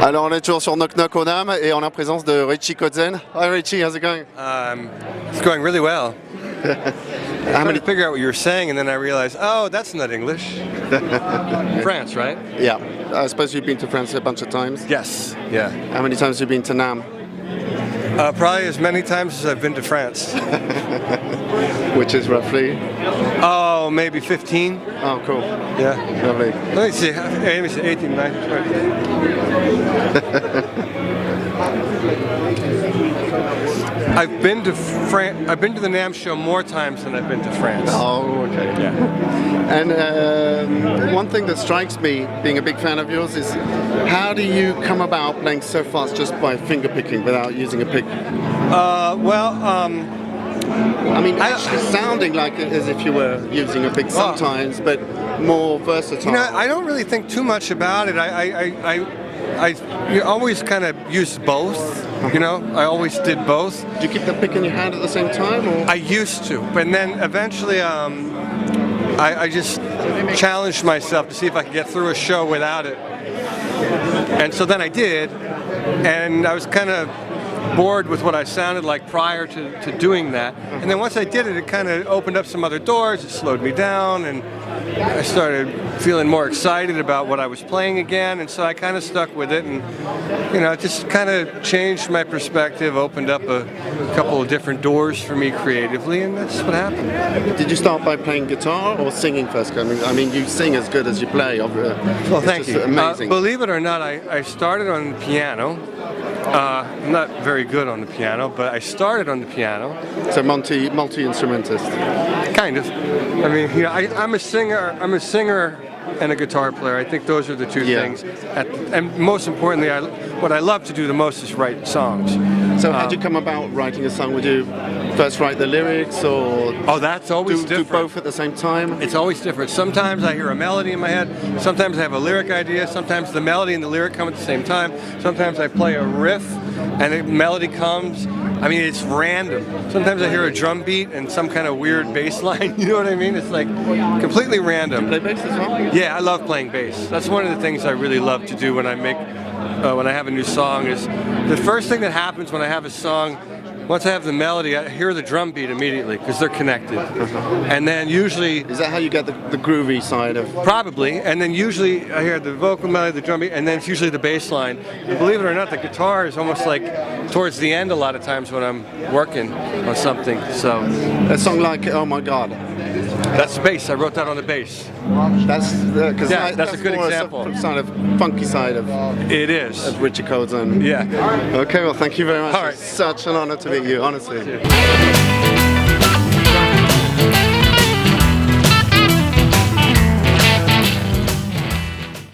Alors on est toujours sur Knock Knock au NAMM et on est en présence de Richie Kotzen. Hi Richie, how's it going? It's going really well. How I'm trying many? to figure out what you were saying, and then I realized, oh, that's not English. France, right? Yeah, I suppose you've been to France a bunch of times. Yes. Yeah. How many times have you been to NAMM? Probably as many times as I've been to France. Which is roughly? Oh, maybe 15. Oh, cool. Yeah. Lovely. Let me see. 18, 19, 20. I've been to I've been to the NAMM Show more times than I've been to France. Oh, okay. Yeah. And one thing that strikes me, being a big fan of yours, is how do you come about playing so fast just by finger picking without using a pick? I mean, actually sounding like as if you were using a pick sometimes, but more versatile. You know, I don't really think too much about it. I always kind of used both. You know, I always did both. Do you keep the pick in your hand at the same time? Or? I used to, but then eventually I just challenged myself to see if I could get through a show without it. And so then I did, and I was kind of bored with what I sounded like prior to doing that. And then once I did it, it kind of opened up some other doors. It slowed me down, and I started feeling more excited about what I was playing again, and so I kind of stuck with it, and you know, it just kind of changed my perspective, opened up a couple of different doors for me creatively, and that's what happened. Did you start by playing guitar or singing first? I mean, you sing as good as you play. Well, thank you. Amazing. Believe it or not, I started on the piano. I'm not very good on the piano, but I started on the piano. So multi-instrumentist. Kind of. I mean, you know, I'm a singer. I'm a singer and a guitar player. I think those are the two things. And most importantly, what I love to do the most is write songs. So how did you come about writing a song? Would you first write the lyrics, or that's always different. Do both at the same time? It's always different. Sometimes I hear a melody in my head. Sometimes I have a lyric idea. Sometimes the melody and the lyric come at the same time. Sometimes I play a riff and the melody comes. I mean, it's random. Sometimes I hear a drum beat and some kind of weird bass line. You know what I mean? It's like completely random. Do you play bass as well? Yeah, I love playing bass. That's one of the things I really love to do when I have a new song. Is the first thing that happens when I have a song. Once I have the melody, I hear the drum beat immediately because they're connected. And then usually... Is that how you get the groovy side of... Probably. And then usually I hear the vocal melody, the drum beat, and then it's usually the bass line. And believe it or not, the guitar is almost like towards the end a lot of times when I'm working on something. So a song like Oh My God. That's the bass. I wrote that on the bass. That's a good example. Funky side of it is. Of Richie Kotzen. Yeah. Okay, well, thank you very much. All right. It's such an honor to meet you, honestly.